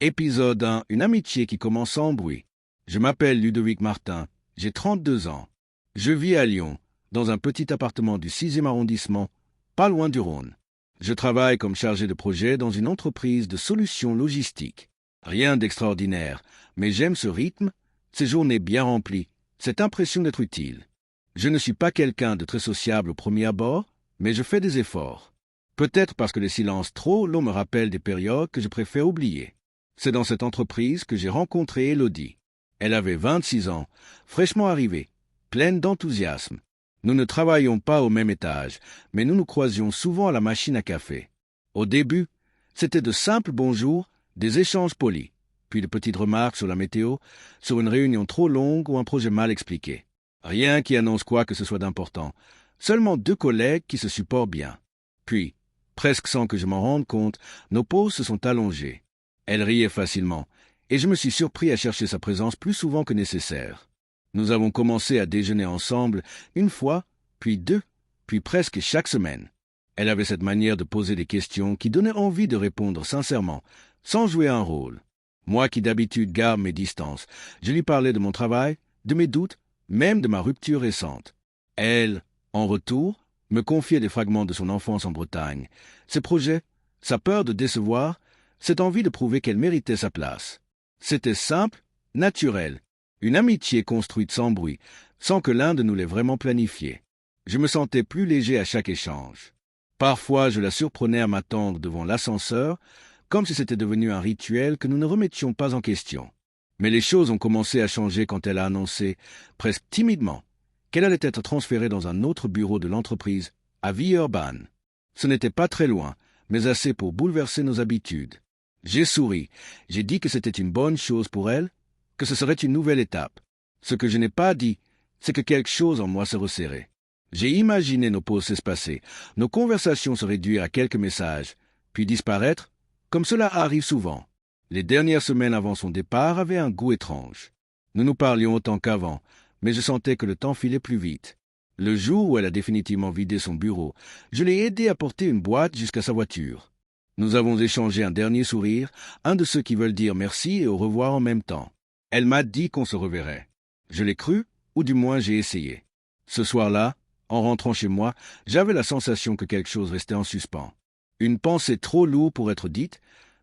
Épisode 1. Une amitié qui commence sans bruit. Je m'appelle Ludovic Martin, j'ai 32 ans. Je vis à Lyon, dans un petit appartement du 6e arrondissement, pas loin du Rhône. Je travaille comme chargé de projet dans une entreprise de solutions logistiques. Rien d'extraordinaire, mais j'aime ce rythme, ces journées bien remplies, cette impression d'être utile. Je ne suis pas quelqu'un de très sociable au premier abord, mais je fais des efforts. Peut-être parce que les silences trop longs me rappellent des périodes que je préfère oublier. C'est dans cette entreprise que j'ai rencontré Élodie. Elle avait 26 ans, fraîchement arrivée, pleine d'enthousiasme. Nous ne travaillions pas au même étage, mais nous nous croisions souvent à la machine à café. Au début, c'était de simples bonjours, des échanges polis, puis de petites remarques sur la météo, sur une réunion trop longue ou un projet mal expliqué. Rien qui annonce quoi que ce soit d'important, seulement deux collègues qui se supportent bien. Puis, presque sans que je m'en rende compte, nos pauses se sont allongées. Elle riait facilement, et je me suis surpris à chercher sa présence plus souvent que nécessaire. Nous avons commencé à déjeuner ensemble une fois, puis deux, puis presque chaque semaine. Elle avait cette manière de poser des questions qui donnaient envie de répondre sincèrement, sans jouer un rôle. Moi qui d'habitude garde mes distances, je lui parlais de mon travail, de mes doutes, même de ma rupture récente. Elle, en retour, me confiait des fragments de son enfance en Bretagne, ses projets, sa peur de décevoir, cette envie de prouver qu'elle méritait sa place. C'était simple, naturel, une amitié construite sans bruit, sans que l'un de nous l'ait vraiment planifié. Je me sentais plus léger à chaque échange. Parfois, je la surprenais à m'attendre devant l'ascenseur, comme si c'était devenu un rituel que nous ne remettions pas en question. Mais les choses ont commencé à changer quand elle a annoncé, presque timidement, qu'elle allait être transférée dans un autre bureau de l'entreprise, à Villeurbanne. Ce n'était pas très loin, mais assez pour bouleverser nos habitudes. J'ai souri, j'ai dit que c'était une bonne chose pour elle, que ce serait une nouvelle étape. Ce que je n'ai pas dit, c'est que quelque chose en moi se resserrait. J'ai imaginé nos pauses s'espacer, nos conversations se réduire à quelques messages, puis disparaître, comme cela arrive souvent. Les dernières semaines avant son départ avaient un goût étrange. Nous nous parlions autant qu'avant, mais je sentais que le temps filait plus vite. Le jour où elle a définitivement vidé son bureau, je l'ai aidé à porter une boîte jusqu'à sa voiture. Nous avons échangé un dernier sourire, un de ceux qui veulent dire merci et au revoir en même temps. Elle m'a dit qu'on se reverrait. Je l'ai cru, ou du moins j'ai essayé. Ce soir-là, en rentrant chez moi, j'avais la sensation que quelque chose restait en suspens. Une pensée trop lourde pour être dite,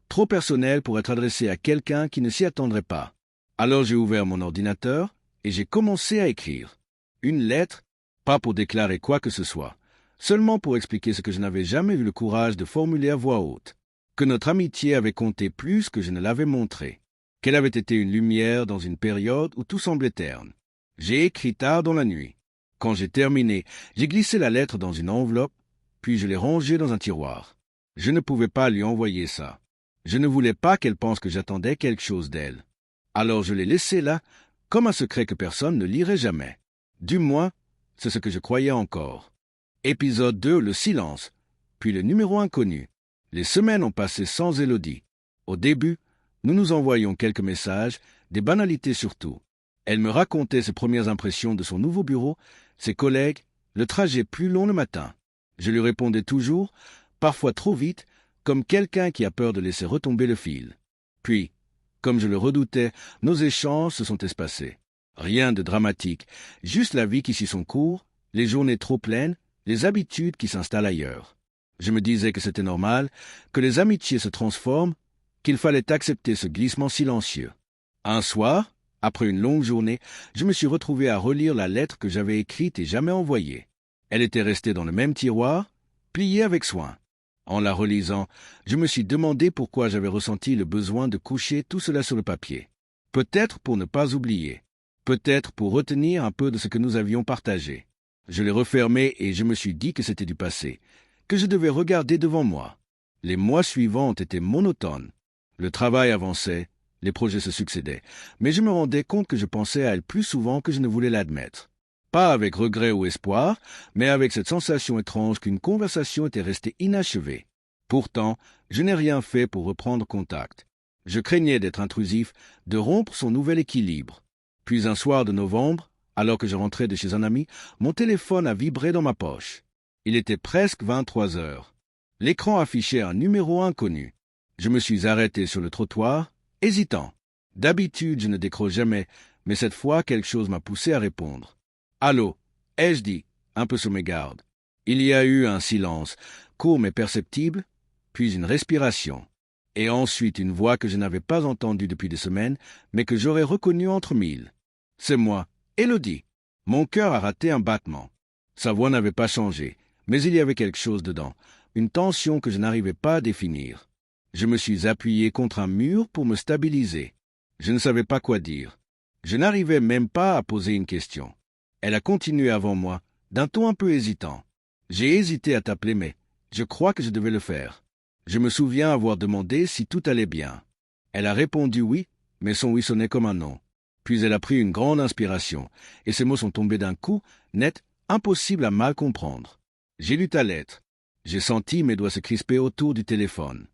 trop personnelle pour être adressée à quelqu'un qui ne s'y attendrait pas. Alors j'ai ouvert mon ordinateur et j'ai commencé à écrire. Une lettre, pas pour déclarer quoi que ce soit, seulement pour expliquer ce que je n'avais jamais eu le courage de formuler à voix haute, que notre amitié avait compté plus que je ne l'avais montré, qu'elle avait été une lumière dans une période où tout semblait terne. J'ai écrit tard dans la nuit. Quand j'ai terminé, j'ai glissé la lettre dans une enveloppe, puis je l'ai rangée dans un tiroir. Je ne pouvais pas lui envoyer ça. Je ne voulais pas qu'elle pense que j'attendais quelque chose d'elle. Alors je l'ai laissée là, comme un secret que personne ne lirait jamais. Du moins, c'est ce que je croyais encore. Épisode 2, le silence, puis le numéro inconnu. Les semaines ont passé sans Élodie. Au début, nous nous envoyions quelques messages, des banalités surtout. Elle me racontait ses premières impressions de son nouveau bureau, ses collègues, le trajet plus long le matin. Je lui répondais toujours, parfois trop vite, comme quelqu'un qui a peur de laisser retomber le fil. Puis, comme je le redoutais, nos échanges se sont espacés. Rien de dramatique, juste la vie qui suit son cours, les journées trop pleines, les habitudes qui s'installent ailleurs. Je me disais que c'était normal, que les amitiés se transforment, qu'il fallait accepter ce glissement silencieux. Un soir, après une longue journée, je me suis retrouvé à relire la lettre que j'avais écrite et jamais envoyée. Elle était restée dans le même tiroir, pliée avec soin. En la relisant, je me suis demandé pourquoi j'avais ressenti le besoin de coucher tout cela sur le papier. Peut-être pour ne pas oublier, peut-être pour retenir un peu de ce que nous avions partagé. Je l'ai refermé et je me suis dit que c'était du passé, que je devais regarder devant moi. Les mois suivants ont été monotones. Le travail avançait, les projets se succédaient, mais je me rendais compte que je pensais à elle plus souvent que je ne voulais l'admettre. Pas avec regret ou espoir, mais avec cette sensation étrange qu'une conversation était restée inachevée. Pourtant, je n'ai rien fait pour reprendre contact. Je craignais d'être intrusif, de rompre son nouvel équilibre. Puis un soir de novembre, alors que je rentrais de chez un ami, mon téléphone a vibré dans ma poche. Il était presque 23 heures. L'écran affichait un numéro inconnu. Je me suis arrêté sur le trottoir hésitant. D'habitude, je ne décroche jamais, mais cette fois, quelque chose m'a poussé à répondre. « Allô ?» ai-je dit, un peu sur mes gardes. Il y a eu un silence, court mais perceptible, puis une respiration, et ensuite une voix que je n'avais pas entendue depuis des semaines, mais que j'aurais reconnue entre mille. C'est moi, Élodie. Mon cœur a raté un battement. Sa voix n'avait pas changé, mais il y avait quelque chose dedans, une tension que je n'arrivais pas à définir. Je me suis appuyé contre un mur pour me stabiliser. Je ne savais pas quoi dire. Je n'arrivais même pas à poser une question. Elle a continué avant moi, d'un ton un peu hésitant. J'ai hésité à t'appeler, mais je crois que je devais le faire. Je me souviens avoir demandé si tout allait bien. Elle a répondu oui, mais son oui sonnait comme un non. Puis elle a pris une grande inspiration, et ces mots sont tombés d'un coup, net, impossible à mal comprendre. J'ai lu ta lettre. J'ai senti mes doigts se crisper autour du téléphone.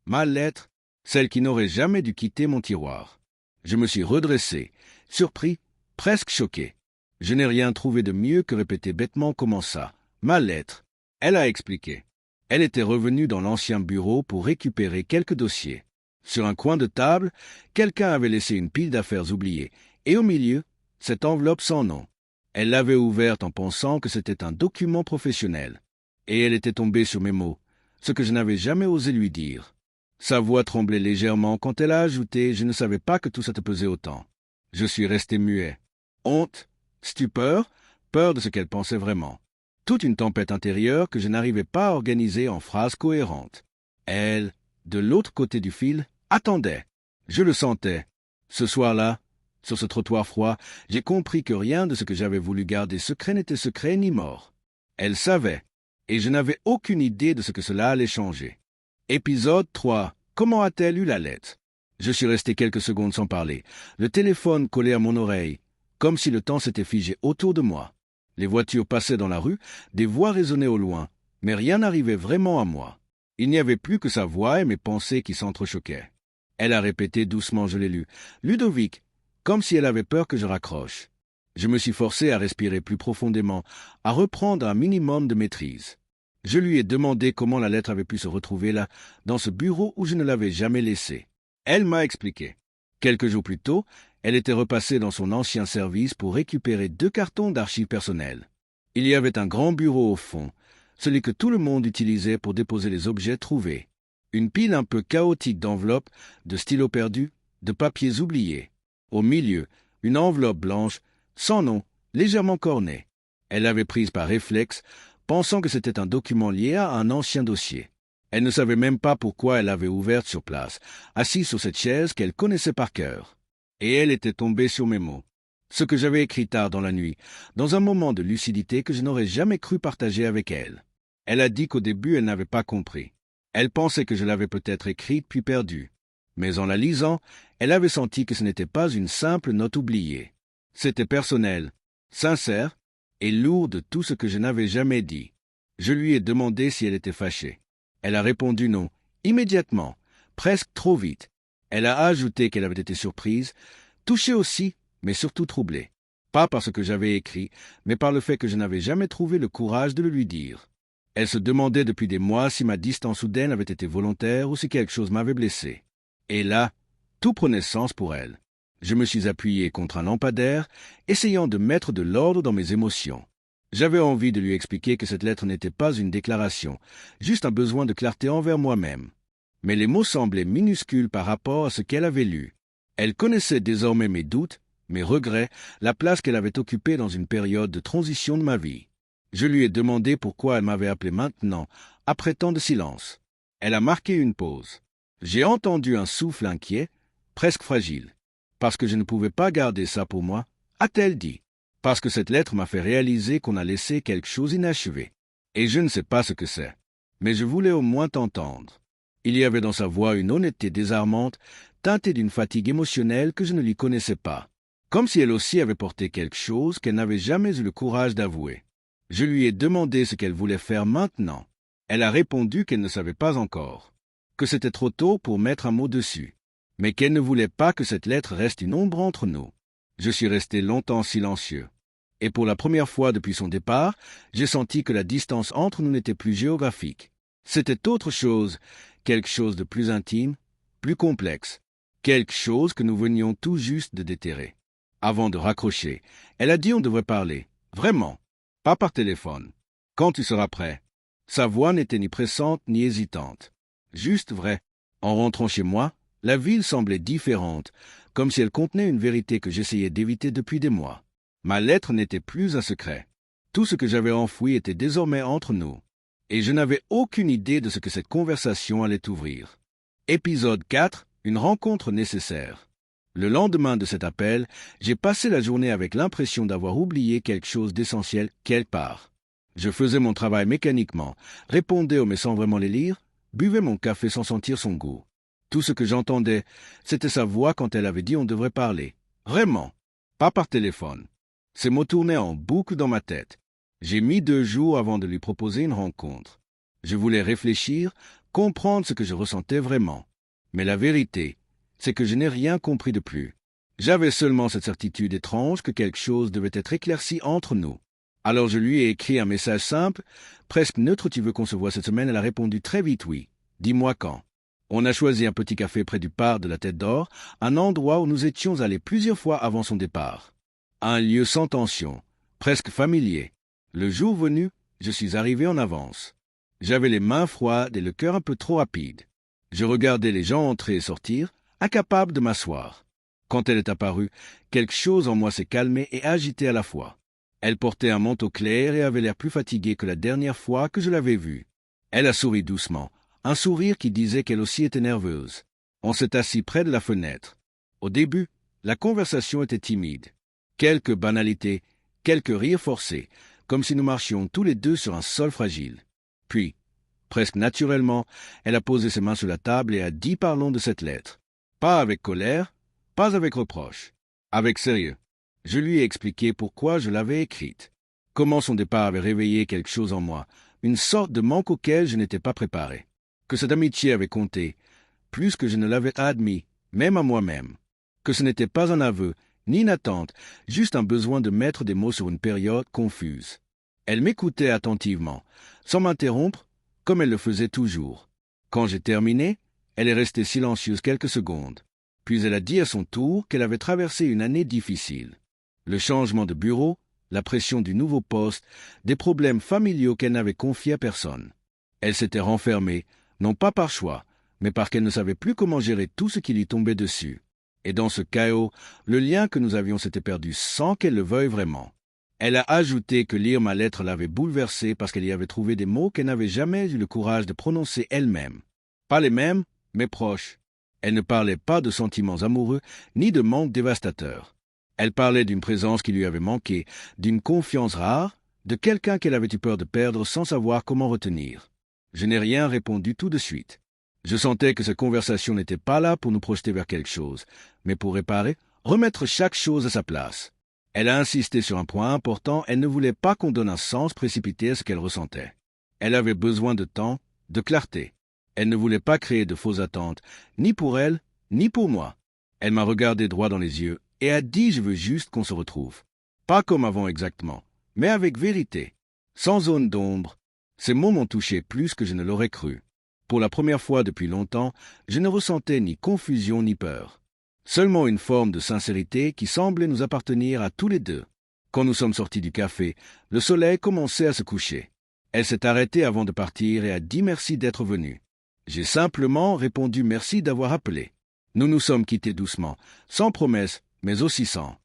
Ma lettre, celle qui n'aurait jamais dû quitter mon tiroir. Je me suis redressé, surpris, presque choqué. Je n'ai rien trouvé de mieux que répéter bêtement comment ça. Ma lettre. Elle a expliqué. Elle était revenue dans l'ancien bureau pour récupérer quelques dossiers. Sur un coin de table, quelqu'un avait laissé une pile d'affaires oubliées, et au milieu, cette enveloppe sans nom. Elle l'avait ouverte en pensant que c'était un document professionnel. Et elle était tombée sur mes mots, ce que je n'avais jamais osé lui dire. Sa voix tremblait légèrement quand elle a ajouté « Je ne savais pas que tout ça te pesait autant ». Je suis resté muet. Honte, stupeur, peur de ce qu'elle pensait vraiment. Toute une tempête intérieure que je n'arrivais pas à organiser en phrases cohérentes. Elle, de l'autre côté du fil, attendait. Je le sentais. Ce soir-là, sur ce trottoir froid, j'ai compris que rien de ce que j'avais voulu garder secret n'était secret ni mort. Elle savait, et je n'avais aucune idée de ce que cela allait changer. Épisode 3. Comment a-t-elle eu la lettre? Je suis resté quelques secondes sans parler, le téléphone collé à mon oreille, comme si le temps s'était figé autour de moi. Les voitures passaient dans la rue, des voix résonnaient au loin, mais rien n'arrivait vraiment à moi. Il n'y avait plus que sa voix et mes pensées qui s'entrechoquaient. Elle a répété doucement, je l'ai lu, « Ludovic », comme si elle avait peur que je raccroche. Je me suis forcé à respirer plus profondément, à reprendre un minimum de maîtrise. Je lui ai demandé comment la lettre avait pu se retrouver là, dans ce bureau où je ne l'avais jamais laissée. Elle m'a expliqué. Quelques jours plus tôt, elle était repassée dans son ancien service pour récupérer 2 cartons d'archives personnelles. Il y avait un grand bureau au fond, celui que tout le monde utilisait pour déposer les objets trouvés. Une pile un peu chaotique d'enveloppes, de stylos perdus, de papiers oubliés. Au milieu, une enveloppe blanche, sans nom, légèrement cornée. Elle l'avait prise par réflexe, pensant que c'était un document lié à un ancien dossier. Elle ne savait même pas pourquoi elle l'avait ouverte sur place, assise sur cette chaise qu'elle connaissait par cœur. Et elle était tombée sur mes mots. Ce que j'avais écrit tard dans la nuit, dans un moment de lucidité que je n'aurais jamais cru partager avec elle. Elle a dit qu'au début elle n'avait pas compris. Elle pensait que je l'avais peut-être écrite puis perdue. Mais en la lisant, elle avait senti que ce n'était pas une simple note oubliée. C'était personnel, sincère, et lourd de tout ce que je n'avais jamais dit. Je lui ai demandé si elle était fâchée. Elle a répondu non, immédiatement, presque trop vite. Elle a ajouté qu'elle avait été surprise, touchée aussi, mais surtout troublée. Pas par ce que j'avais écrit, mais par le fait que je n'avais jamais trouvé le courage de le lui dire. Elle se demandait depuis des mois si ma distance soudaine avait été volontaire ou si quelque chose m'avait blessé. Et là, tout prenait sens pour elle. Je me suis appuyé contre un lampadaire, essayant de mettre de l'ordre dans mes émotions. J'avais envie de lui expliquer que cette lettre n'était pas une déclaration, juste un besoin de clarté envers moi-même. Mais les mots semblaient minuscules par rapport à ce qu'elle avait lu. Elle connaissait désormais mes doutes, mes regrets, la place qu'elle avait occupée dans une période de transition de ma vie. Je lui ai demandé pourquoi elle m'avait appelé maintenant, après tant de silence. Elle a marqué une pause. J'ai entendu un souffle inquiet, presque fragile. Parce que je ne pouvais pas garder ça pour moi, a-t-elle dit. Parce que cette lettre m'a fait réaliser qu'on a laissé quelque chose inachevé. Et je ne sais pas ce que c'est. Mais je voulais au moins t'entendre. Il y avait dans sa voix une honnêteté désarmante, teintée d'une fatigue émotionnelle que je ne lui connaissais pas. Comme si elle aussi avait porté quelque chose qu'elle n'avait jamais eu le courage d'avouer. Je lui ai demandé ce qu'elle voulait faire maintenant. Elle a répondu qu'elle ne savait pas encore, que c'était trop tôt pour mettre un mot dessus, mais qu'elle ne voulait pas que cette lettre reste une ombre entre nous. Je suis resté longtemps silencieux. Et pour la première fois depuis son départ, j'ai senti que la distance entre nous n'était plus géographique. C'était autre chose, quelque chose de plus intime, plus complexe. quelque chose que nous venions tout juste de déterrer. Avant de raccrocher, elle a dit on devrait parler. Vraiment. Pas par téléphone. Quand tu seras prêt. Sa voix n'était ni pressante ni hésitante. Juste vrai. En rentrant chez moi, la ville semblait différente, comme si elle contenait une vérité que j'essayais d'éviter depuis des mois. Ma lettre n'était plus un secret. Tout ce que j'avais enfoui était désormais entre nous. Et je n'avais aucune idée de ce que cette conversation allait ouvrir. Épisode 4. Une rencontre nécessaire. Le lendemain de cet appel, j'ai passé la journée avec l'impression d'avoir oublié quelque chose d'essentiel quelque part. Je faisais mon travail mécaniquement, répondais aux mais sans vraiment les lire, buvais mon café sans sentir son goût. Tout ce que j'entendais, c'était sa voix quand elle avait dit on devrait parler. Vraiment. Pas par téléphone. Ces mots tournaient en boucle dans ma tête. J'ai mis 2 jours avant de lui proposer une rencontre. Je voulais réfléchir, comprendre ce que je ressentais vraiment. Mais la vérité, c'est que je n'ai rien compris de plus. J'avais seulement cette certitude étrange que quelque chose devait être éclairci entre nous. Alors je lui ai écrit un message simple, presque neutre. Tu veux qu'on se voit cette semaine? Elle a répondu très vite oui. Dis-moi quand. On a choisi un petit café près du parc de la Tête d'Or, un endroit où nous étions allés plusieurs fois avant son départ. Un lieu sans tension, presque familier. Le jour venu, je suis arrivé en avance. J'avais les mains froides et le cœur un peu trop rapide. Je regardais les gens entrer et sortir, incapable de m'asseoir. Quand elle est apparue, quelque chose en moi s'est calmé et agité à la fois. Elle portait un manteau clair et avait l'air plus fatiguée que la dernière fois que je l'avais vue. Elle a souri doucement, un sourire qui disait qu'elle aussi était nerveuse. On s'est assis près de la fenêtre. Au début, la conversation était timide. Quelques banalités, quelques rires forcés, comme si nous marchions tous les deux sur un sol fragile. Puis, presque naturellement, elle a posé ses mains sur la table et a dit parlons de cette lettre. Pas avec colère, pas avec reproche, avec sérieux. Je lui ai expliqué pourquoi je l'avais écrite, comment son départ avait réveillé quelque chose en moi, une sorte de manque auquel je n'étais pas préparé, que cette amitié avait compté, plus que je ne l'avais admis, même à moi-même, que ce n'était pas un aveu, ni une attente, juste un besoin de mettre des mots sur une période confuse. Elle m'écoutait attentivement, sans m'interrompre, comme elle le faisait toujours. Quand j'ai terminé, elle est restée silencieuse quelques secondes. Puis elle a dit à son tour qu'elle avait traversé une année difficile. Le changement de bureau, la pression du nouveau poste, des problèmes familiaux qu'elle n'avait confiés à personne. Elle s'était renfermée, non pas par choix, mais parce qu'elle ne savait plus comment gérer tout ce qui lui tombait dessus. Et dans ce chaos, le lien que nous avions s'était perdu sans qu'elle le veuille vraiment. Elle a ajouté que lire ma lettre l'avait bouleversée parce qu'elle y avait trouvé des mots qu'elle n'avait jamais eu le courage de prononcer elle-même. Pas les mêmes, mais proches. Elle ne parlait pas de sentiments amoureux, ni de manque dévastateur. Elle parlait d'une présence qui lui avait manqué, d'une confiance rare, de quelqu'un qu'elle avait eu peur de perdre sans savoir comment retenir. Je n'ai rien répondu tout de suite. Je sentais que cette conversation n'était pas là pour nous projeter vers quelque chose, mais pour réparer, remettre chaque chose à sa place. Elle a insisté sur un point important, elle ne voulait pas qu'on donne un sens précipité à ce qu'elle ressentait. Elle avait besoin de temps, de clarté. Elle ne voulait pas créer de fausses attentes, ni pour elle, ni pour moi. Elle m'a regardé droit dans les yeux et a dit « Je veux juste qu'on se retrouve ». Pas comme avant exactement, mais avec vérité, sans zone d'ombre. Ces mots m'ont touché plus que je ne l'aurais cru. Pour la première fois depuis longtemps, je ne ressentais ni confusion ni peur. Seulement une forme de sincérité qui semblait nous appartenir à tous les deux. Quand nous sommes sortis du café, le soleil commençait à se coucher. Elle s'est arrêtée avant de partir et a dit merci d'être venue. J'ai simplement répondu merci d'avoir appelé. Nous nous sommes quittés doucement, sans promesse, mais aussi sans.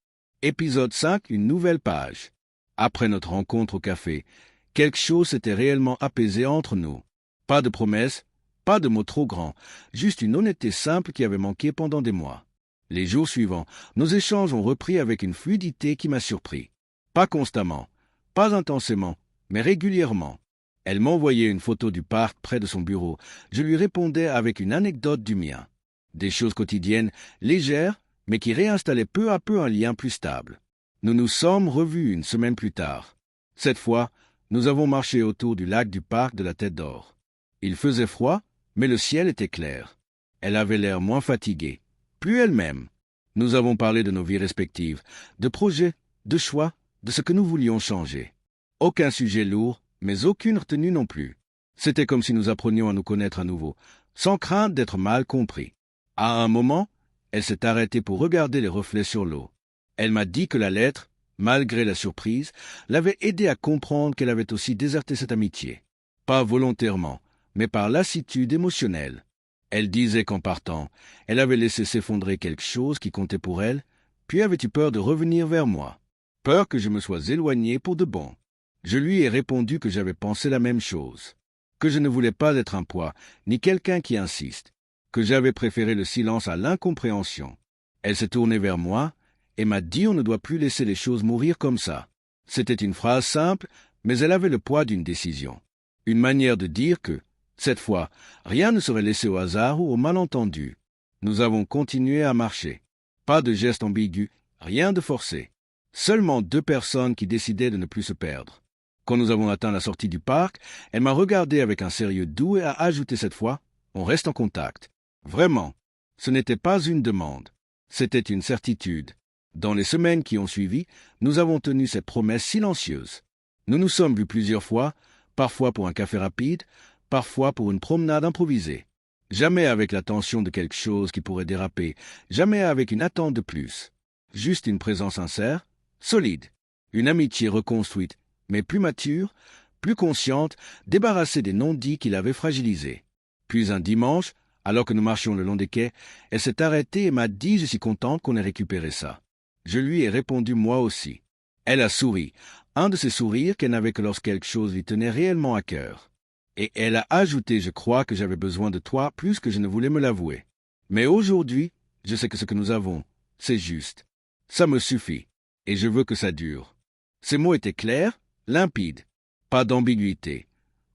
Épisode 5, une nouvelle page. Après notre rencontre au café, quelque chose s'était réellement apaisé entre nous. Pas de promesses, pas de mots trop grands, juste une honnêteté simple qui avait manqué pendant des mois. Les jours suivants, nos échanges ont repris avec une fluidité qui m'a surpris. Pas constamment, pas intensément, mais régulièrement. Elle m'envoyait une photo du parc près de son bureau. Je lui répondais avec une anecdote du mien. Des choses quotidiennes, légères, mais qui réinstallaient peu à peu un lien plus stable. Nous nous sommes revus une semaine plus tard. Cette fois, nous avons marché autour du lac du parc de la Tête d'Or. Il faisait froid, mais le ciel était clair. Elle avait l'air moins fatiguée, plus elle-même. Nous avons parlé de nos vies respectives, de projets, de choix, de ce que nous voulions changer. Aucun sujet lourd, mais aucune retenue non plus. C'était comme si nous apprenions à nous connaître à nouveau, sans crainte d'être mal compris. À un moment, Elle s'est arrêtée pour regarder les reflets sur l'eau. Elle m'a dit que la lettre, malgré la surprise, l'avait aidée à comprendre qu'elle avait aussi déserté cette amitié. Pas volontairement, mais par lassitude émotionnelle. Elle disait qu'en partant, elle avait laissé s'effondrer quelque chose qui comptait pour elle, puis avait eu peur de revenir vers moi. Peur que je me sois éloigné pour de bon. Je lui ai répondu que j'avais pensé la même chose, que je ne voulais pas être un poids, ni quelqu'un qui insiste, que j'avais préféré le silence à l'incompréhension. Elle s'est tournée vers moi et m'a dit on ne doit plus laisser les choses mourir comme ça. C'était une phrase simple, mais elle avait le poids d'une décision. Une manière de dire que, cette fois, rien ne serait laissé au hasard ou au malentendu. Nous avons continué à marcher. Pas de geste ambigu, rien de forcé. Seulement 2 personnes qui décidaient de ne plus se perdre. Quand nous avons atteint la sortie du parc, elle m'a regardé avec un sérieux doux et a ajouté cette fois « On reste en contact ». Vraiment, ce n'était pas une demande, c'était une certitude. Dans les semaines qui ont suivi, nous avons tenu cette promesse silencieuse. Nous nous sommes vus plusieurs fois, parfois pour un café rapide, parfois pour une promenade improvisée. Jamais avec la tension de quelque chose qui pourrait déraper, jamais avec une attente de plus. Juste une présence sincère, solide, une amitié reconstruite, mais plus mature, plus consciente, débarrassée des non-dits qui l'avaient fragilisée. Puis un dimanche, alors que nous marchions le long des quais, elle s'est arrêtée et m'a dit « Je suis contente qu'on ait récupéré ça ». Je lui ai répondu moi aussi. Elle a souri, un de ces sourires qu'elle n'avait que lorsque quelque chose lui tenait réellement à cœur. Et elle a ajouté « Je crois que j'avais besoin de toi plus que je ne voulais me l'avouer. Mais aujourd'hui, je sais que ce que nous avons, c'est juste. Ça me suffit, et je veux que ça dure. » Ces mots étaient clairs, limpides, pas d'ambiguïté,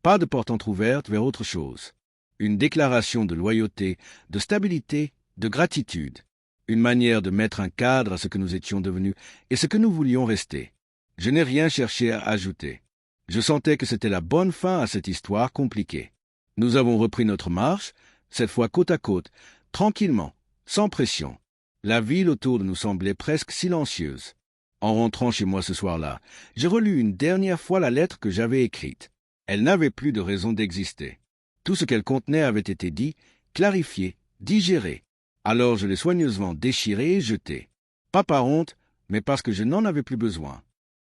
pas de porte entrouverte vers autre chose. Une déclaration de loyauté, de stabilité, de gratitude. Une manière de mettre un cadre à ce que nous étions devenus et ce que nous voulions rester. Je n'ai rien cherché à ajouter. Je sentais que c'était la bonne fin à cette histoire compliquée. Nous avons repris notre marche, cette fois côte à côte, tranquillement, sans pression. La ville autour de nous semblait presque silencieuse. En rentrant chez moi ce soir-là, j'ai relu une dernière fois la lettre que j'avais écrite. Elle n'avait plus de raison d'exister. Tout ce qu'elle contenait avait été dit, clarifié, digéré. Alors je l'ai soigneusement déchiré et jeté. Pas par honte, mais parce que je n'en avais plus besoin.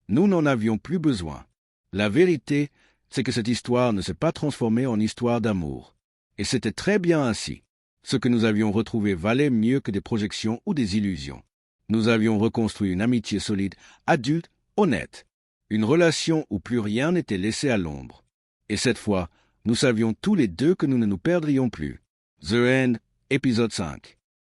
Nous n'en avions plus besoin. La vérité, c'est que cette histoire ne s'est pas transformée en histoire d'amour. Et c'était très bien ainsi. Ce que nous avions retrouvé valait mieux que des projections ou des illusions. Nous avions reconstruit une amitié solide, adulte, honnête. Une relation où plus rien n'était laissé à l'ombre. Et cette fois, nous savions tous les deux que nous ne nous perdrions plus. The End, épisode 5.